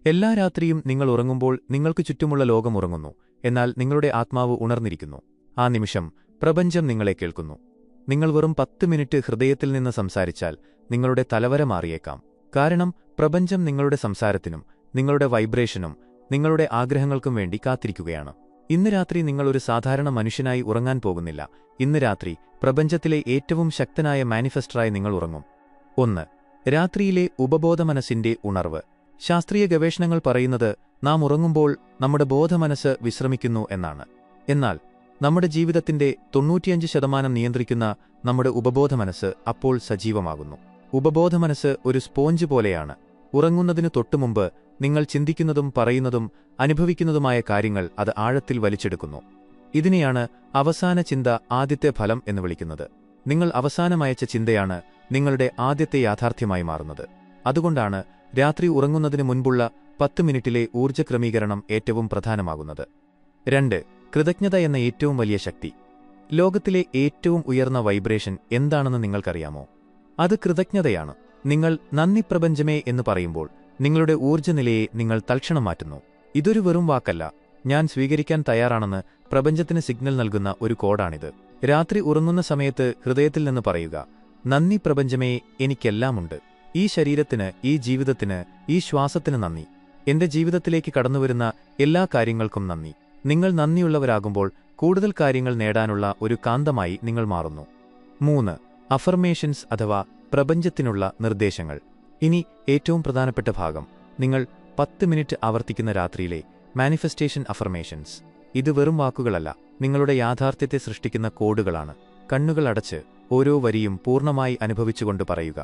എല്ലാ രാത്രിയും നിങ്ങൾ ഉറങ്ങുമ്പോൾ നിങ്ങൾക്ക് ചുറ്റുമുള്ള ലോകം ഉറങ്ങുന്നു, എന്നാൽ നിങ്ങളുടെ ആത്മാവ് ഉണർന്നിരിക്കുന്നു. ആ നിമിഷം പ്രപഞ്ചം നിങ്ങളെ കേൾക്കുന്നു. നിങ്ങൾ വെറും 10 മിനിറ്റ് ഹൃദയത്തിൽ നിന്ന് സംസാരിച്ചാൽ നിങ്ങളുടെ തലവര മാറിയേക്കാം. കാരണം പ്രപഞ്ചം നിങ്ങളുടെ സംസാരത്തിനും നിങ്ങളുടെ വൈബ്രേഷനും നിങ്ങളുടെ ആഗ്രഹങ്ങൾക്കും വേണ്ടി കാത്തിരിക്കുകയാണ്. ഇന്ന് രാത്രി നിങ്ങൾ ഒരു സാധാരണ മനുഷ്യനായി ഉറങ്ങാൻ പോകുന്നില്ല. ഇന്ന് രാത്രി പ്രപഞ്ചത്തിലെ ഏറ്റവും ശക്തനായ മാനിഫെസ്റ്ററായി നിങ്ങൾ ഉറങ്ങും. 1. രാത്രിയിലെ ഉപബോധമനസ്സിന്റെ ഉണർവ്. ശാസ്ത്രീയ ഗവേഷണങ്ങൾ പറയുന്നത് നാം ഉറങ്ങുമ്പോൾ നമ്മുടെ ബോധമനസ്സ് വിശ്രമിക്കുന്നു എന്നാണ്. എന്നാൽ നമ്മുടെ ജീവിതത്തിന്റെ 95% നിയന്ത്രിക്കുന്ന നമ്മുടെ ഉപബോധമനസ്സ് അപ്പോൾ സജീവമാകുന്നു. ഉപബോധമനസ്സ് ഒരു സ്പോഞ്ച് പോലെയാണ്. ഉറങ്ങുന്നതിനു തൊട്ടുമുമ്പ് നിങ്ങൾ ചിന്തിക്കുന്നതും പറയുന്നതും അനുഭവിക്കുന്നതുമായ കാര്യങ്ങൾ അത് ആഴത്തിൽ വലിച്ചെടുക്കുന്നു. ഇതിനെയാണ് അവസാന ചിന്ത ആദ്യത്തെ ഫലം എന്ന് വിളിക്കുന്നത്. നിങ്ങൾ അവസാനമയച്ച ചിന്തയാണ് നിങ്ങളുടെ ആദ്യത്തെ യാഥാർത്ഥ്യമായി മാറുന്നത്. അതുകൊണ്ടാണ് രാത്രി ഉറങ്ങുന്നതിന് മുൻപുള്ള 10 മിനിറ്റിലെ ഊർജ്ജക്രമീകരണം ഏറ്റവും പ്രധാനമാകുന്നത്. 2. കൃതജ്ഞത എന്ന ഏറ്റവും വലിയ ശക്തി. ലോകത്തിലെ ഏറ്റവും ഉയർന്ന വൈബ്രേഷൻ എന്താണെന്ന് നിങ്ങൾക്കറിയാമോ? അത് കൃതജ്ഞതയാണ്. നിങ്ങൾ നന്ദി പ്രപഞ്ചമേ എന്ന് പറയുമ്പോൾ നിങ്ങളുടെ ഊർജ്ജനിലയെ നിങ്ങൾ തൽക്ഷണം മാറ്റുന്നു. ഇതൊരു വെറും വാക്കല്ല, ഞാൻ സ്വീകരിക്കാൻ തയ്യാറാണെന്ന് പ്രപഞ്ചത്തിന് സിഗ്നൽ നൽകുന്ന ഒരു കോഡാണിത്. രാത്രി ഉറങ്ങുന്ന സമയത്ത് ഹൃദയത്തിൽ നിന്ന് പറയുക, നന്ദി പ്രപഞ്ചമേ, എനിക്കെല്ലാമുണ്ട്. ഈ ശരീരത്തിന്, ഈ ജീവിതത്തിന്, ഈ ശ്വാസത്തിന് നന്ദി. എന്റെ ജീവിതത്തിലേക്ക് കടന്നുവരുന്ന എല്ലാ കാര്യങ്ങൾക്കും നന്ദി. നിങ്ങൾ നന്ദിയുള്ളവരാകുമ്പോൾ കൂടുതൽ കാര്യങ്ങൾ നേടാനുള്ള ഒരു കാന്തമായി നിങ്ങൾ മാറുന്നു. 3. അഫർമേഷൻസ് അഥവാ പ്രപഞ്ചത്തിനുള്ള നിർദ്ദേശങ്ങൾ. ഇനി ഏറ്റവും പ്രധാനപ്പെട്ട ഭാഗം, നിങ്ങൾ 10 മിനിറ്റ് ആവർത്തിക്കുന്ന രാത്രിയിലെ മാനിഫെസ്റ്റേഷൻ അഫർമേഷൻസ്. ഇത് വെറും വാക്കുകളല്ല, നിങ്ങളുടെ യാഥാർത്ഥ്യത്തെ സൃഷ്ടിക്കുന്ന കോഡുകളാണ്. കണ്ണുകൾ അടച്ച് ഓരോ വരിയും പൂർണ്ണമായി അനുഭവിച്ചുകൊണ്ട് പറയുക.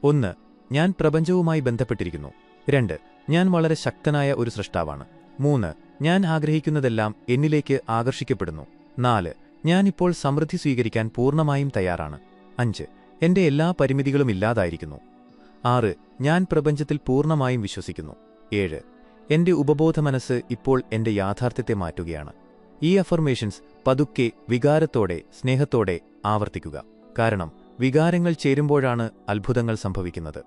1. ഞാൻ പ്രപഞ്ചവുമായി ബന്ധപ്പെട്ടിരിക്കുന്നു. 2. ഞാൻ വളരെ ശക്തനായ ഒരു സൃഷ്ടാവാണ്. 3. ഞാൻ ആഗ്രഹിക്കുന്നതെല്ലാം എന്നിലേക്ക് ആകർഷിക്കപ്പെടുന്നു. 4. ഞാൻ ഇപ്പോൾ സമൃദ്ധി സ്വീകരിക്കാൻ പൂർണ്ണമായും തയ്യാറാണ്. 5. എന്റെ എല്ലാ പരിമിതികളും ഇല്ലാതായിരിക്കുന്നു. 6. ഞാൻ പ്രപഞ്ചത്തിൽ പൂർണ്ണമായും വിശ്വസിക്കുന്നു. 7. എന്റെ ഉപബോധമനസ്സ് ഇപ്പോൾ എന്റെ യാഥാർത്ഥ്യത്തെ മാറ്റുകയാണ്. ഈ അഫർമേഷൻസ് പതുക്കെ, വികാരത്തോടെ, സ്നേഹത്തോടെ ആവർത്തിക്കുക. കാരണം വികാരങ്ങൾ ചേരുമ്പോഴാണ് അത്ഭുതങ്ങൾ സംഭവിക്കുന്നത്.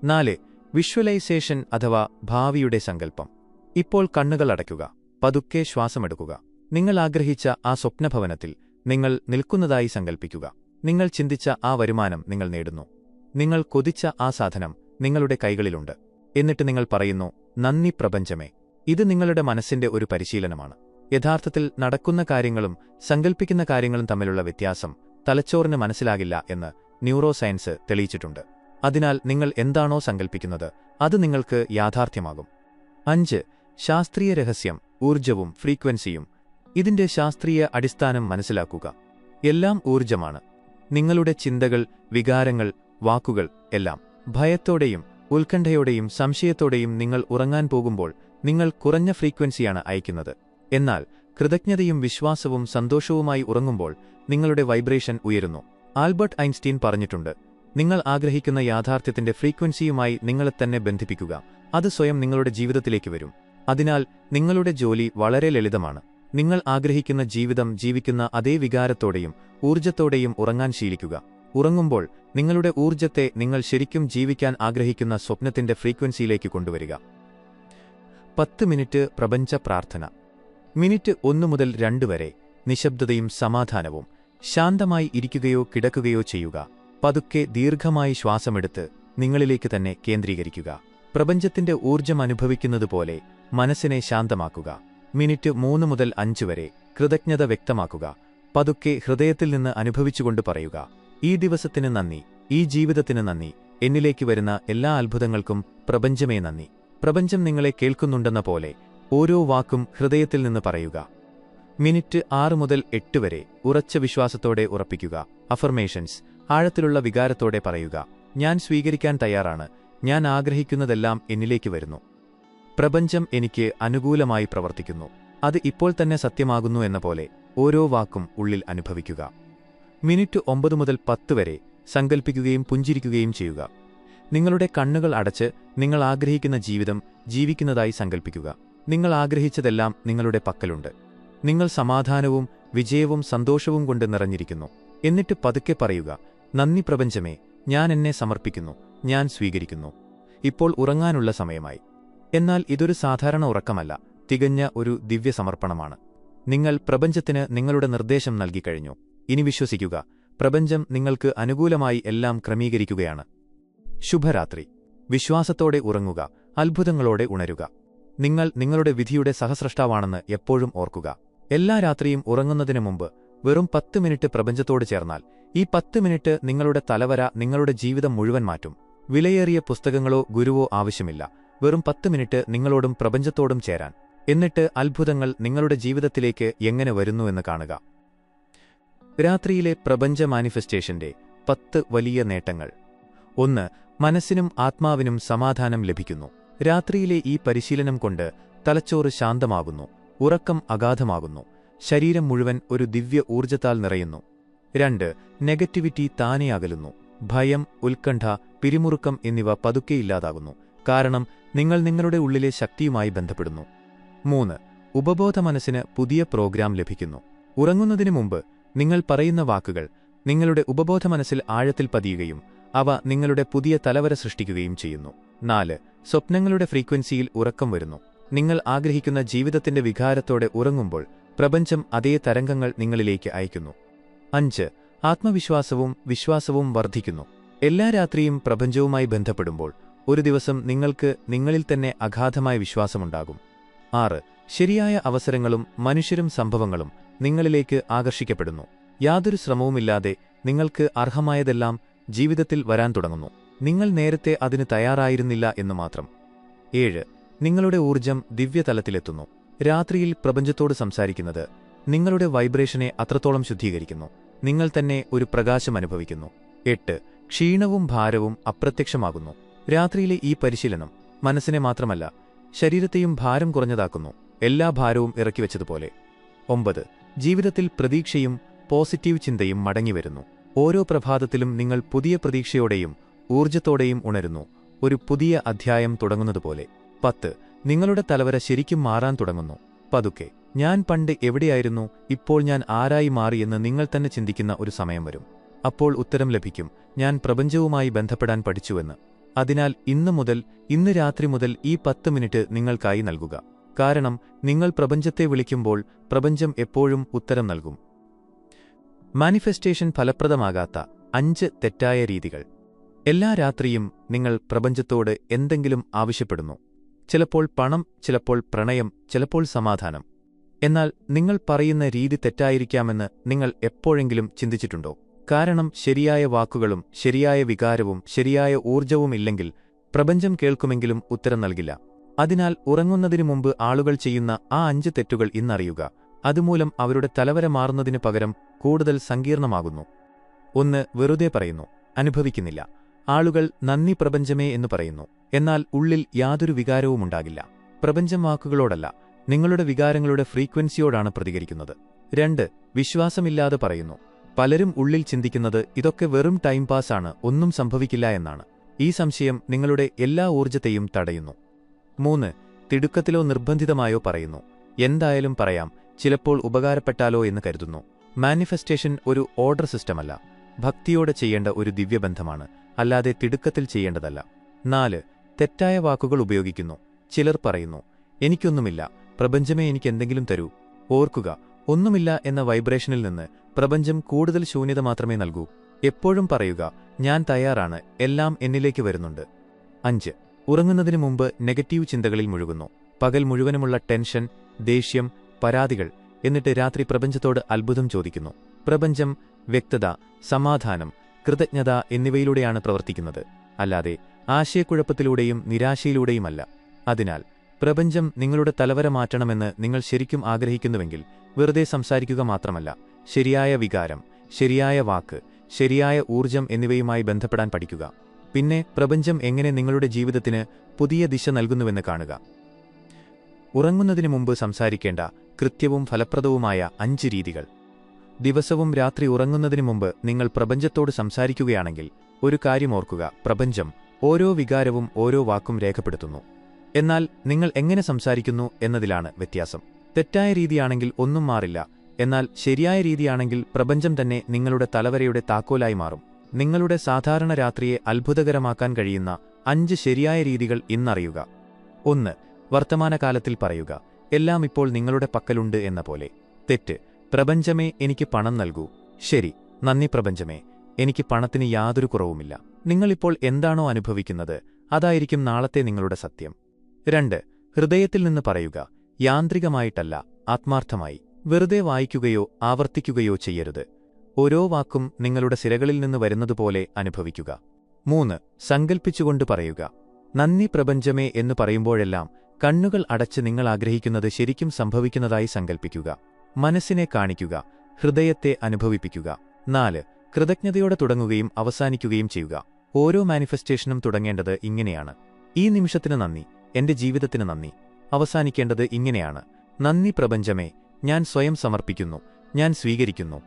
4. വിഷ്വലൈസേഷൻ അഥവാ ഭാവിയുടെ സങ്കല്പം. ഇപ്പോൾ കണ്ണുകൾ അടയ്ക്കുക. പതുക്കെ ശ്വാസമെടുക്കുക. നിങ്ങൾ ആഗ്രഹിച്ച ആ സ്വപ്നഭവനത്തിൽ നിങ്ങൾ നിൽക്കുന്നതായി സങ്കൽപ്പിക്കുക. നിങ്ങൾ ചിന്തിച്ച ആ വരുമാനം നിങ്ങൾ നേടുന്നു. നിങ്ങൾ കൊതിച്ച ആ സാധനം നിങ്ങളുടെ കൈകളിലുണ്ട്. എന്നിട്ട് നിങ്ങൾ പറയുന്നു, നന്ദി പ്രപഞ്ചമേ. ഇത് നിങ്ങളുടെ മനസ്സിന്റെ ഒരു പരിശീലനമാണ്. യഥാർത്ഥത്തിൽ നടക്കുന്ന കാര്യങ്ങളും സങ്കൽപ്പിക്കുന്ന കാര്യങ്ങളും തമ്മിലുള്ള വ്യത്യാസം തലച്ചോറിന് മനസ്സിലാകില്ല എന്ന് ന്യൂറോ സയൻസ് തെളിയിച്ചിട്ടുണ്ട്. അതിനാൽ നിങ്ങൾ എന്താണോ സങ്കൽപ്പിക്കുന്നത് അത് നിങ്ങൾക്ക് യാഥാർത്ഥ്യമാകും. 5. ശാസ്ത്രീയ രഹസ്യം, ഊർജ്ജവും ഫ്രീക്വൻസിയും. ഇതിന്റെ ശാസ്ത്രീയ അടിസ്ഥാനം മനസ്സിലാക്കുക. എല്ലാം ഊർജ്ജമാണ്. നിങ്ങളുടെ ചിന്തകൾ, വികാരങ്ങൾ, വാക്കുകൾ എല്ലാം. ഭയത്തോടെയും ഉത്കണ്ഠയോടെയും സംശയത്തോടെയും നിങ്ങൾ ഉറങ്ങാൻ പോകുമ്പോൾ നിങ്ങൾ കുറഞ്ഞ ഫ്രീക്വൻസിയാണ് അയക്കുന്നത്. എന്നാൽ കൃതജ്ഞതയും വിശ്വാസവും സന്തോഷവുമായി ഉറങ്ങുമ്പോൾ നിങ്ങളുടെ വൈബ്രേഷൻ ഉയരുന്നു. ആൽബർട്ട് ഐൻസ്റ്റീൻ പറഞ്ഞിട്ടുണ്ട്, നിങ്ങൾ ആഗ്രഹിക്കുന്ന യാഥാർത്ഥ്യത്തിന്റെ ഫ്രീക്വൻസിയുമായി നിങ്ങളെ തന്നെ ബന്ധിപ്പിക്കുക. അത് സ്വയം നിങ്ങളുടെ ജീവിതത്തിലേക്ക് വരും. അതിനാൽ നിങ്ങളുടെ ജോലി വളരെ ലളിതമാണ്. നിങ്ങൾ ആഗ്രഹിക്കുന്ന ജീവിതം ജീവിക്കുന്ന അതേ വികാരത്തോടെയും ഊർജ്ജത്തോടെയും ഉറങ്ങാൻ ശീലിക്കുക. ഉറങ്ങുമ്പോൾ നിങ്ങളുടെ ഊർജ്ജത്തെ നിങ്ങൾ ശരിക്കും ജീവിക്കാൻ ആഗ്രഹിക്കുന്ന സ്വപ്നത്തിന്റെ ഫ്രീക്വൻസിയിലേക്ക് കൊണ്ടുവരിക. 10 മിനിറ്റ് പ്രപഞ്ച പ്രാർത്ഥന. മിനിറ്റ് 1 മുതൽ 2 വരെ നിശബ്ദതയും സമാധാനവും. ശാന്തമായി ഇരിക്കുകയോ കിടക്കുകയോ ചെയ്യുക. പതുക്കെ ദീർഘമായി ശ്വാസമെടുത്ത് നിങ്ങളിലേക്ക് തന്നെ കേന്ദ്രീകരിക്കുക. പ്രപഞ്ചത്തിന്റെ ഊർജ്ജം അനുഭവിക്കുന്നതുപോലെ മനസ്സിനെ ശാന്തമാക്കുക. മിനിറ്റ് 3 മുതൽ 5 വരെ കൃതജ്ഞത വ്യക്തമാക്കുക. പതുക്കെ ഹൃദയത്തിൽ നിന്ന് അനുഭവിച്ചുകൊണ്ട് പറയുക, ഈ ദിവസത്തിന് നന്ദി, ഈ ജീവിതത്തിന് നന്ദി, എന്നിലേക്ക് വരുന്ന എല്ലാ അത്ഭുതങ്ങൾക്കും പ്രപഞ്ചമേ നന്ദി. പ്രപഞ്ചം നിങ്ങളെ കേൾക്കുന്നുണ്ടെന്ന പോലെ ഓരോ വാക്കും ഹൃദയത്തിൽ നിന്ന് പറയുക. മിനിറ്റ് 6 മുതൽ 8 വരെ ഉറച്ച വിശ്വാസത്തോടെ ഉറപ്പിക്കുക. അഫർമേഷൻസ് ആഴത്തിലുള്ള വികാരത്തോടെ പറയുക. ഞാൻ സ്വീകരിക്കാൻ തയ്യാറാണ്. ഞാൻ ആഗ്രഹിക്കുന്നതെല്ലാം എന്നിലേക്ക് വരുന്നു. പ്രപഞ്ചം എനിക്ക് അനുകൂലമായി പ്രവർത്തിക്കുന്നു. അത് ഇപ്പോൾ തന്നെ സത്യമാകുന്നു എന്ന പോലെ ഓരോ വാക്കും ഉള്ളിൽ അനുഭവിക്കുക. മിനിറ്റ് 9 മുതൽ 10 വരെ സങ്കൽപ്പിക്കുകയും പുഞ്ചിരിക്കുകയും ചെയ്യുക. നിങ്ങളുടെ കണ്ണുകൾ അടച്ച് നിങ്ങൾ ആഗ്രഹിക്കുന്ന ജീവിതം ജീവിക്കുന്നതായി സങ്കൽപ്പിക്കുക. നിങ്ങൾ ആഗ്രഹിച്ചതെല്ലാം നിങ്ങളുടെ പക്കലുണ്ട്. നിങ്ങൾ സമാധാനവും വിജയവും സന്തോഷവും കൊണ്ട് നിറഞ്ഞിരിക്കുന്നു. എന്നിട്ട് പതുക്കെ പറയുക, നന്ദി പ്രപഞ്ചമേ, ഞാൻ എന്നെ സമർപ്പിക്കുന്നു, ഞാൻ സ്വീകരിക്കുന്നു. ഇപ്പോൾ ഉറങ്ങാനുള്ള സമയമായി. എന്നാൽ ഇതൊരു സാധാരണ ഉറക്കമല്ല, തികഞ്ഞ ഒരു ദിവ്യസമർപ്പണമാണ്. നിങ്ങൾ പ്രപഞ്ചത്തിന് നിങ്ങളുടെ നിർദ്ദേശം നൽകിക്കഴിഞ്ഞു. ഇനി വിശ്വസിക്കുക, പ്രപഞ്ചം നിങ്ങൾക്ക് അനുകൂലമായി എല്ലാം ക്രമീകരിക്കുകയാണ്. ശുഭരാത്രി. വിശ്വാസത്തോടെ ഉറങ്ങുക, അത്ഭുതങ്ങളോടെ ഉണരുക. നിങ്ങൾ നിങ്ങളുടെ വിധിയുടെ സഹസ്രഷ്ടാവാണെന്ന് എപ്പോഴും ഓർക്കുക. എല്ലാ രാത്രിയും ഉറങ്ങുന്നതിനു മുമ്പ് വെറും 10 മിനിറ്റ് പ്രപഞ്ചത്തോട് ചേർന്നാൽ ഈ 10 മിനിറ്റ് നിങ്ങളുടെ തലവര, നിങ്ങളുടെ ജീവിതം മുഴുവൻ മാറ്റും. വിലയേറിയ പുസ്തകങ്ങളോ ഗുരുവോ ആവശ്യമില്ല. വെറും 10 മിനിറ്റ് നിങ്ങളോടും പ്രപഞ്ചത്തോടും ചേരാൻ. എന്നിട്ട് അത്ഭുതങ്ങൾ നിങ്ങളുടെ ജീവിതത്തിലേക്ക് എങ്ങനെ വരുന്നുവെന്ന് കാണുക. രാത്രിയിലെ പ്രപഞ്ച മാനിഫെസ്റ്റേഷന്റെ 10 വലിയ നേട്ടങ്ങൾ. 1. മനസ്സിനും ആത്മാവിനും സമാധാനം ലഭിക്കുന്നു. രാത്രിയിലെ ഈ പരിശീലനം കൊണ്ട് തലച്ചോറ് ശാന്തമാകുന്നു, ഉറക്കം അഗാധമാകുന്നു, ശരീരം മുഴുവൻ ഒരു ദിവ്യ ഊർജ്ജത്താൽ നിറയുന്നു. 2. നെഗറ്റിവിറ്റി താനെ അകലുന്നു. ഭയം, ഉത്കണ്ഠ, പിരിമുറുക്കം എന്നിവ പതുക്കെ ഇല്ലാതാകുന്നു. കാരണം നിങ്ങൾ നിങ്ങളുടെ ഉള്ളിലെ ശക്തിയുമായി ബന്ധപ്പെടുന്നു. 3. ഉപബോധ മനസ്സിന് പുതിയ പ്രോഗ്രാം ലഭിക്കുന്നു. ഉറങ്ങുന്നതിനു മുമ്പ് നിങ്ങൾ പറയുന്ന വാക്കുകൾ നിങ്ങളുടെ ഉപബോധ മനസ്സിൽ ആഴത്തിൽ പതിയുകയും അവ നിങ്ങളുടെ പുതിയ തലവര സൃഷ്ടിക്കുകയും ചെയ്യുന്നു. 4. സ്വപ്നങ്ങളുടെ ഫ്രീക്വൻസിയിൽ ഉറക്കം വരുന്നു. നിങ്ങൾ ആഗ്രഹിക്കുന്ന ജീവിതത്തിന്റെ വികാരത്തോടെ ഉറങ്ങുമ്പോൾ പ്രപഞ്ചം അതേ തരംഗങ്ങൾ നിങ്ങളിലേക്ക് അയക്കുന്നു. 5. ആത്മവിശ്വാസവും വിശ്വാസവും വർദ്ധിക്കുന്നു. എല്ലാ രാത്രിയും പ്രപഞ്ചവുമായി ബന്ധപ്പെടുമ്പോൾ ഒരു ദിവസം നിങ്ങൾക്ക് നിങ്ങളിൽ തന്നെ അഗാധമായ വിശ്വാസമുണ്ടാകും. 6. ശരിയായ അവസരങ്ങളും മനുഷ്യരും സംഭവങ്ങളും നിങ്ങളിലേക്ക് ആകർഷിക്കപ്പെടുന്നു. യാതൊരു ശ്രമവുമില്ലാതെ നിങ്ങൾക്ക് അർഹമായതെല്ലാം ജീവിതത്തിൽ വരാൻ തുടങ്ങുന്നു. നിങ്ങൾ നേരത്തെ അതിന് തയ്യാറായിരുന്നില്ല എന്ന് മാത്രം. 7. നിങ്ങളുടെ ഊർജ്ജം ദിവ്യതലത്തിലെത്തുന്നു. രാത്രിയിൽ പ്രപഞ്ചത്തോട് സംസാരിക്കുന്നത് നിങ്ങളുടെ വൈബ്രേഷനെ അത്രത്തോളം ശുദ്ധീകരിക്കുന്നു. നിങ്ങൾ തന്നെ ഒരു പ്രകാശം അനുഭവിക്കുന്നു. 8. ക്ഷീണവും ഭാരവും അപ്രത്യക്ഷമാകുന്നു. രാത്രിയിലെ ഈ പരിശീലനം മനസ്സിനെ മാത്രമല്ല, ശരീരത്തെയും ഭാരം കുറഞ്ഞതാക്കുന്നു, എല്ലാ ഭാരവും ഇറക്കിവെച്ചതുപോലെ. 9. ജീവിതത്തിൽ പ്രതീക്ഷയും പോസിറ്റീവ് ചിന്തയും മടങ്ങിവരുന്നു. ഓരോ പ്രഭാതത്തിലും നിങ്ങൾ പുതിയ പ്രതീക്ഷയോടെയും ഊർജ്ജത്തോടെയും ഉണരുന്നു, ഒരു പുതിയ അധ്യായം തുടങ്ങുന്നതുപോലെ. 10. നിങ്ങളുടെ തലവര ശരിക്കും മാറാൻ തുടങ്ങുന്നു. പതുക്കെ, ഞാൻ പണ്ട് എവിടെയായിരുന്നു, ഇപ്പോൾ ഞാൻ ആരായി മാറിയെന്ന് നിങ്ങൾ തന്നെ ചിന്തിക്കുന്ന ഒരു സമയം വരും. അപ്പോൾ ഉത്തരം ലഭിക്കും, ഞാൻ പ്രപഞ്ചവുമായി ബന്ധപ്പെടാൻ പഠിച്ചുവെന്ന്. അതിനാൽ ഇന്ന് രാത്രി മുതൽ ഈ 10 മിനിറ്റ് നിങ്ങൾക്കായി നൽകുക. കാരണം നിങ്ങൾ പ്രപഞ്ചത്തെ വിളിക്കുമ്പോൾ പ്രപഞ്ചം എപ്പോഴും ഉത്തരം നൽകും. മാനിഫെസ്റ്റേഷൻ ഫലപ്രദമാകാത്ത 5 തെറ്റായ രീതികൾ. എല്ലാ രാത്രിയും നിങ്ങൾ പ്രപഞ്ചത്തോട് എന്തെങ്കിലും ആവശ്യപ്പെടുന്നു. ചിലപ്പോൾ പണം, ചിലപ്പോൾ പ്രണയം, ചിലപ്പോൾ സമാധാനം. എന്നാൽ നിങ്ങൾ പറയുന്ന രീതി തെറ്റായിരിക്കാമെന്ന് നിങ്ങൾ എപ്പോഴെങ്കിലും ചിന്തിച്ചിട്ടുണ്ടോ? കാരണം ശരിയായ വാക്കുകളും ശരിയായ വികാരവും ശരിയായ ഊർജ്ജവും ഇല്ലെങ്കിൽ പ്രപഞ്ചം കേൾക്കുമെങ്കിലും ഉത്തരം നൽകില്ല. അതിനാൽ ഉറങ്ങുന്നതിനു മുമ്പ് ആളുകൾ ചെയ്യുന്ന ആ 5 തെറ്റുകൾ ഇന്നറിയുക. അതുമൂലം അവരുടെ തലവര മാറുന്നതിനു പകരം കൂടുതൽ സങ്കീർണമാകുന്നു. 1. വെറുതെ പറയുന്നു, അനുഭവിക്കുന്നില്ല. ആളുകൾ നന്ദി പ്രപഞ്ചമേ എന്ന് പറയുന്നു, എന്നാൽ ഉള്ളിൽ യാതൊരു വികാരവുമുണ്ടാകില്ല. പ്രപഞ്ചം വാക്കുകളോടല്ല, നിങ്ങളുടെ വികാരങ്ങളുടെ ഫ്രീക്വൻസിയോടാണ് പ്രതികരിക്കുന്നത്. 2. വിശ്വാസമില്ലാതെ പറയുന്നു. പലരും ഉള്ളിൽ ചിന്തിക്കുന്നത് ഇതൊക്കെ വെറും ടൈം പാസാണ്, ഒന്നും സംഭവിക്കില്ല എന്നാണ്. ഈ സംശയം നിങ്ങളുടെ എല്ലാ ഊർജ്ജത്തെയും തടയുന്നു. 3. തിടുക്കത്തിലോ നിർബന്ധിതമായോ പറയുന്നു. എന്തായാലും പറയാം, ചിലപ്പോൾ ഉപകാരപ്പെട്ടാലോ എന്ന് കരുതുന്നു. മാനിഫെസ്റ്റേഷൻ ഒരു ഓർഡർ സിസ്റ്റമല്ല, ഭക്തിയോടെ ചെയ്യേണ്ട ഒരു ദിവ്യബന്ധമാണ്, അല്ലാതെ തിടുക്കത്തിൽ ചെയ്യേണ്ടതല്ല. 4. തെറ്റായ വാക്കുകൾ ഉപയോഗിക്കുന്നു. ചിലർ പറയുന്നു, എനിക്കൊന്നുമില്ല, പ്രപഞ്ചമേ എനിക്കെന്തെങ്കിലും തരൂ. ഓർക്കുക, ഒന്നുമില്ല എന്ന വൈബ്രേഷനിൽ നിന്ന് പ്രപഞ്ചം കൂടുതൽ ശൂന്യത മാത്രമേ നൽകൂ. എപ്പോഴും പറയുക, ഞാൻ തയ്യാറാണ്, എല്ലാം എന്നിലേക്ക് വരുന്നുണ്ട്. 5. ഉറങ്ങുന്നതിനു മുമ്പ് നെഗറ്റീവ് ചിന്തകളിൽ മുഴുകുന്നു. പകൽ മുഴുവനുമുള്ള ടെൻഷൻ, ദേഷ്യം, പരാതികൾ. എന്നിട്ട് രാത്രി പ്രപഞ്ചത്തോട് അത്ഭുതം ചോദിക്കുന്നു. പ്രപഞ്ചം വ്യക്തത, സമാധാനം, കൃതജ്ഞത എന്നിവയിലൂടെയാണ് പ്രവർത്തിക്കുന്നത്, അല്ലാതെ ആശയക്കുഴപ്പത്തിലൂടെയും നിരാശയിലൂടെയുമല്ല. അതിനാൽ പ്രപഞ്ചം നിങ്ങളുടെ തലവര മാറ്റണമെന്ന് നിങ്ങൾ ശരിക്കും ആഗ്രഹിക്കുന്നുവെങ്കിൽ വെറുതെ സംസാരിക്കുക മാത്രമല്ല, ശരിയായ വികാരം, ശരിയായ വാക്ക്, ശരിയായ ഊർജ്ജം എന്നിവയുമായി ബന്ധപ്പെടാൻ പഠിക്കുക. പിന്നെ പ്രപഞ്ചം എങ്ങനെ നിങ്ങളുടെ ജീവിതത്തിന് പുതിയ ദിശ നൽകുന്നുവെന്ന് കാണുക. ഉറങ്ങുന്നതിനു മുമ്പ് സംസാരിക്കേണ്ട കൃത്യവും ഫലപ്രദവുമായ 5 രീതികൾ. ദിവസവും രാത്രി ഉറങ്ങുന്നതിനു മുമ്പ് നിങ്ങൾ പ്രപഞ്ചത്തോട് സംസാരിക്കുകയാണെങ്കിൽ ഒരു കാര്യം ഓർക്കുക, പ്രപഞ്ചം ഓരോ വികാരവും ഓരോ വാക്കും രേഖപ്പെടുത്തുന്നു. എന്നാൽ നിങ്ങൾ എങ്ങനെ സംസാരിക്കുന്നു എന്നതിലാണ് വ്യത്യാസം. തെറ്റായ രീതിയാണെങ്കിൽ ഒന്നും മാറില്ല, എന്നാൽ ശരിയായ രീതിയാണെങ്കിൽ പ്രപഞ്ചം തന്നെ നിങ്ങളുടെ തലവരയുടെ താക്കോലായി മാറും. നിങ്ങളുടെ സാധാരണ രാത്രിയെ അത്ഭുതകരമാക്കാൻ കഴിയുന്ന 5 ശരിയായ രീതികൾ ഇന്നറിയുക. 1. വർത്തമാനകാലത്തിൽ പറയുക, എല്ലാം ഇപ്പോൾ നിങ്ങളുടെ പക്കലുണ്ട് എന്ന പോലെ. തെറ്റ്. പ്രപഞ്ചമേ, എനിക്ക് പണം നൽകൂ. ശരി. നന്ദി പ്രപഞ്ചമേ, എനിക്ക് പണത്തിന് യാതൊരു കുറവുമില്ല. നിങ്ങളിപ്പോൾ എന്താണോ അനുഭവിക്കുന്നത് അതായിരിക്കും നാളത്തെ നിങ്ങളുടെ സത്യം. 2. ഹൃദയത്തിൽ നിന്ന് പറയുക, യാന്ത്രികമായിട്ടല്ല, ആത്മാർത്ഥമായി. വെറുതെ വായിക്കുകയോ ആവർത്തിക്കുകയോ ചെയ്യരുത്. ഓരോ വാക്കും നിങ്ങളുടെ സിരകളിൽ നിന്ന് വരുന്നതുപോലെ അനുഭവിക്കുക. 3. സങ്കൽപ്പിച്ചുകൊണ്ട് പറയുക, നന്ദി പ്രപഞ്ചമേ എന്ന് പറയുമ്പോഴെല്ലാം കണ്ണുകൾ അടച്ച് നിങ്ങൾ ആഗ്രഹിക്കുന്നത് ശരിക്കും സംഭവിക്കുന്നതായി സങ്കൽപ്പിക്കുക. മനസ്സിനെ കാണിക്കുക, ഹൃദയത്തെ അനുഭവിപ്പിക്കുക. 4. കൃതജ്ഞതയോടെ തുടങ്ങുകയും അവസാനിക്കുകയും ചെയ്യുക. ഓരോ മാനിഫെസ്റ്റേഷനും തുടങ്ങേണ്ടത് ഇങ്ങനെയാണ്: ഈ നിമിഷത്തിന് നന്ദി, എന്റെ ജീവിതത്തിന് നന്ദി. അവസാനിക്കേണ്ടത് ഇങ്ങനെയാണ്: നന്ദി പ്രപഞ്ചമേ, ഞാൻ സ്വയം സമർപ്പിക്കുന്നു, ഞാൻ സ്വീകരിക്കുന്നു.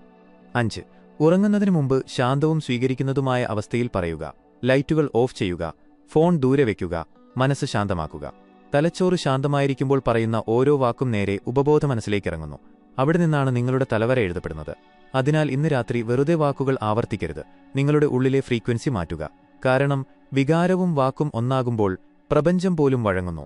5. ഉറങ്ങുന്നതിനു മുമ്പ് ശാന്തവും സ്വീകരിക്കുന്നതുമായ അവസ്ഥയിൽ പറയുക. ലൈറ്റുകൾ ഓഫ് ചെയ്യുക, ഫോൺ ദൂരെ വയ്ക്കുക, മനസ്സ് ശാന്തമാക്കുക. തലച്ചോറ് ശാന്തമായിരിക്കുമ്പോൾ പറയുന്ന ഓരോ വാക്കും നേരെ ഉപബോധ മനസ്സിലേക്കിറങ്ങുന്നു. അവിടെ നിന്നാണ് നിങ്ങളുടെ തലവര എഴുതപ്പെടുന്നത്. അതിനാൽ ഇന്ന് രാത്രി വെറുതെ വാക്കുകൾ ആവർത്തിക്കരുത്. നിങ്ങളുടെ ഉള്ളിലെ ഫ്രീക്വൻസി മാറ്റുക. കാരണം വികാരവും വാക്കും ഒന്നാകുമ്പോൾ പ്രപഞ്ചം പോലും വഴങ്ങുന്നു.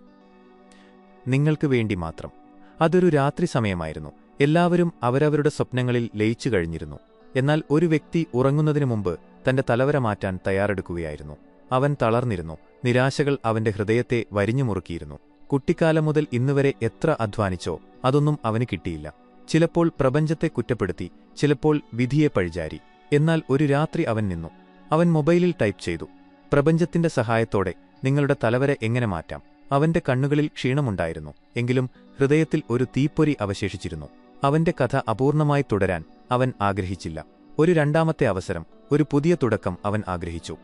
നിങ്ങൾക്ക് വേണ്ടി മാത്രം. അതൊരു രാത്രി സമയമായിരുന്നു. എല്ലാവരും അവരവരുടെ സ്വപ്നങ്ങളിൽ ലയിച്ചു കഴിഞ്ഞിരുന്നു. എന്നാൽ ഒരു വ്യക്തി ഉറങ്ങുന്നതിനു മുമ്പ് തന്റെ തലവര മാറ്റാൻ തയ്യാറെടുക്കുകയായിരുന്നു. അവൻ തളർന്നിരുന്നു. നിരാശകൾ അവന്റെ ഹൃദയത്തെ വരിഞ്ഞു മുറുക്കിയിരുന്നു. കുട്ടിക്കാലം മുതൽ ഇന്നുവരെ എത്ര അധ്വാനിച്ചോ അതൊന്നും അവന് കിട്ടിയില്ല. ചിലപ്പോൾ പ്രപഞ്ചത്തെ കുറ്റപ്പെടുത്തി, ചിലപ്പോൾ വിധിയെ പഴിചാരി. എന്നാൽ ഒരു രാത്രി അവൻ നിന്നു. അവൻ മൊബൈലിൽ ടൈപ്പ് ചെയ്തു, പ്രപഞ്ചത്തിന്റെ സഹായത്തോടെ നിങ്ങളുടെ തലവര എങ്ങനെ മാറ്റാം. അവന്റെ കണ്ണുകളിൽ ക്ഷീണമുണ്ടായിരുന്നു, എങ്കിലും ഹൃദയത്തിൽ ഒരു തീപ്പൊരി അവശേഷിച്ചിരുന്നു. അവന്റെ കഥ അപൂർണമായി തുടരാൻ അവൻ ആഗ്രഹിച്ചില്ല. ഒരു രണ്ടാമത്തെ അവസരം, ഒരു പുതിയ തുടക്കം അവൻ ആഗ്രഹിച്ചു.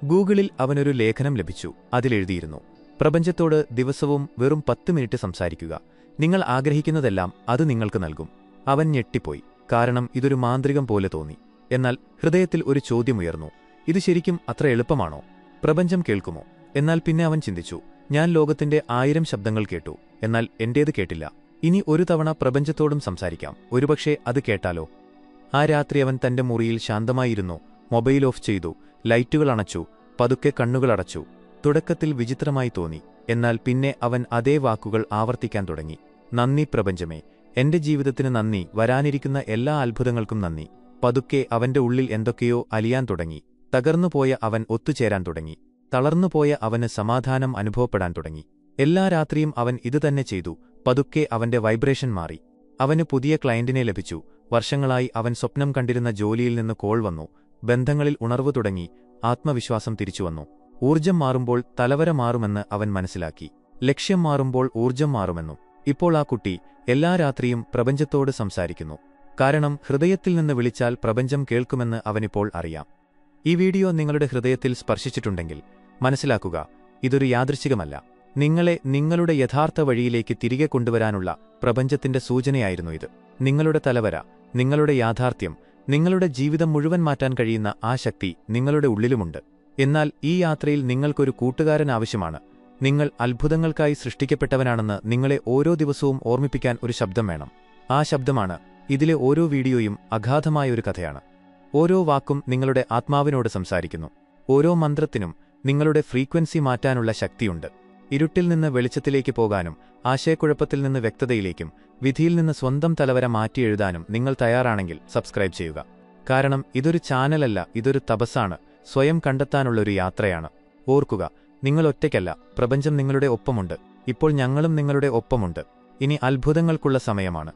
ഗൂഗിളിൽ അവനൊരു ലേഖനം ലഭിച്ചു. അതിലെഴുതിയിരുന്നു, പ്രപഞ്ചത്തോട് ദിവസവും വെറും 10 മിനിറ്റ് സംസാരിക്കുക. നിങ്ങൾ ആഗ്രഹിക്കുന്നതെല്ലാം അത് നിങ്ങൾക്ക് നൽകും. അവൻ ഞെട്ടിപ്പോയി, കാരണം ഇതൊരു മാന്ത്രികം പോലെ തോന്നി. എന്നാൽ ഹൃദയത്തിൽ ഒരു ചോദ്യമുയർന്നു, ഇത് ശരിക്കും അത്ര എളുപ്പമാണോ? പ്രപഞ്ചം കേൾക്കുമോ? എന്നാൽ പിന്നെ അവൻ ചിന്തിച്ചു, ഞാൻ ലോകത്തിന്റെ 1000 ശബ്ദങ്ങൾ കേട്ടു, എന്നാൽ എന്റേത് കേട്ടില്ല. ഇനി ഒരു തവണ പ്രപഞ്ചത്തോടും സംസാരിക്കാം, ഒരുപക്ഷെ അത് കേട്ടാലോ? ആ രാത്രി അവൻ തന്റെ മുറിയിൽ ശാന്തമായിരുന്നു. മൊബൈൽ ഓഫ് ചെയ്തു, ലൈറ്റുകൾ അണച്ചു, പതുക്കെ കണ്ണുകളടച്ചു. തുടക്കത്തിൽ വിചിത്രമായി തോന്നി, എന്നാൽ പിന്നെ അവൻ അതേ വാക്കുകൾ ആവർത്തിക്കാൻ തുടങ്ങി. നന്ദി പ്രപഞ്ചമേ, എന്റെ ജീവിതത്തിന് നന്ദി, വരാനിരിക്കുന്ന എല്ലാ അത്ഭുതങ്ങൾക്കും നന്ദി. പതുക്കെ അവന്റെ ഉള്ളിൽ എന്തൊക്കെയോ അലിയാൻ തുടങ്ങി. തകർന്നുപോയ അവൻ ഒത്തുചേരാൻ തുടങ്ങി. തളർന്നുപോയ അവന് സമാധാനം അനുഭവപ്പെടാൻ തുടങ്ങി. എല്ലാ രാത്രിയും അവൻ ഇതുതന്നെ ചെയ്തു. പതുക്കെ അവന്റെ വൈബ്രേഷൻ മാറി. അവന് പുതിയ ക്ലയന്റിനെ ലഭിച്ചു. വർഷങ്ങളായി അവൻ സ്വപ്നം കണ്ടിരുന്ന ജോലിയിൽ നിന്ന് കോൾ വന്നു. ബന്ധങ്ങളിൽ ഉണർവ് തുടങ്ങി. ആത്മവിശ്വാസം തിരിച്ചുവന്നു. ഊർജ്ജം മാറുമ്പോൾ തലവര മാറുമെന്ന് അവൻ മനസ്സിലാക്കി. ലക്ഷ്യം മാറുമ്പോൾ ഊർജ്ജം മാറുമെന്നും. ഇപ്പോൾ ആ കുട്ടി എല്ലാ രാത്രിയും പ്രപഞ്ചത്തോട് സംസാരിക്കുന്നു. കാരണം ഹൃദയത്തിൽ നിന്ന് വിളിച്ചാൽ പ്രപഞ്ചം കേൾക്കുമെന്ന് അവനിപ്പോൾ അറിയാം. ഈ വീഡിയോ നിങ്ങളുടെ ഹൃദയത്തിൽ സ്പർശിച്ചിട്ടുണ്ടെങ്കിൽ മനസ്സിലാക്കുക, ഇതൊരു യാദൃച്ഛികമല്ല. നിങ്ങളെ നിങ്ങളുടെ യഥാർത്ഥ വഴിയിലേക്ക് തിരികെ കൊണ്ടുവരാനുള്ള പ്രപഞ്ചത്തിന്റെ സൂചനയായിരുന്നു ഇത്. നിങ്ങളുടെ തലവര, നിങ്ങളുടെ യാഥാർത്ഥ്യം, നിങ്ങളുടെ ജീവിതം മുഴുവൻ മാറ്റാൻ കഴിയുന്ന ആ ശക്തി നിങ്ങളുടെ ഉള്ളിലുമുണ്ട്. എന്നാൽ ഈ യാത്രയിൽ നിങ്ങൾക്കൊരു കൂട്ടുകാരൻ ആവശ്യമാണ്. നിങ്ങൾ അത്ഭുതങ്ങൾക്കായി സൃഷ്ടിക്കപ്പെട്ടവനാണെന്ന് നിങ്ങളെ ഓരോ ദിവസവും ഓർമ്മിപ്പിക്കാൻ ഒരു ശബ്ദം വേണം. ആ ശബ്ദമാണ് ഇതിലെ ഓരോ വീഡിയോയും. അഗാധമായൊരു കഥയാണ്. ഓരോ വാക്കും നിങ്ങളുടെ ആത്മാവിനോട് സംസാരിക്കുന്നു. ഓരോ മന്ത്രത്തിനും നിങ്ങളുടെ ഫ്രീക്വൻസി മാറ്റാനുള്ള ശക്തിയുണ്ട്. ഇരുട്ടിൽ നിന്ന് വെളിച്ചത്തിലേക്ക് പോകാനും ആശയക്കുഴപ്പത്തിൽ നിന്ന് വ്യക്തതയിലേക്കും വിധിയിൽ നിന്ന് സ്വന്തം തലവര മാറ്റിയെഴുതാനും നിങ്ങൾ തയ്യാറാണെങ്കിൽ സബ്സ്ക്രൈബ് ചെയ്യുക. കാരണം ഇതൊരു ചാനലല്ല, ഇതൊരു തപസ്സാണ്. സ്വയം കണ്ടെത്താനുള്ളൊരു യാത്രയാണ്. ഓർക്കുക, നിങ്ങൾ ഒറ്റയ്ക്കല്ല. പ്രപഞ്ചം നിങ്ങളുടെ ഒപ്പമുണ്ട്. ഇപ്പോൾ ഞങ്ങളും നിങ്ങളുടെ ഒപ്പമുണ്ട്. ഇനി അത്ഭുതങ്ങൾക്കുള്ള സമയമാണ്.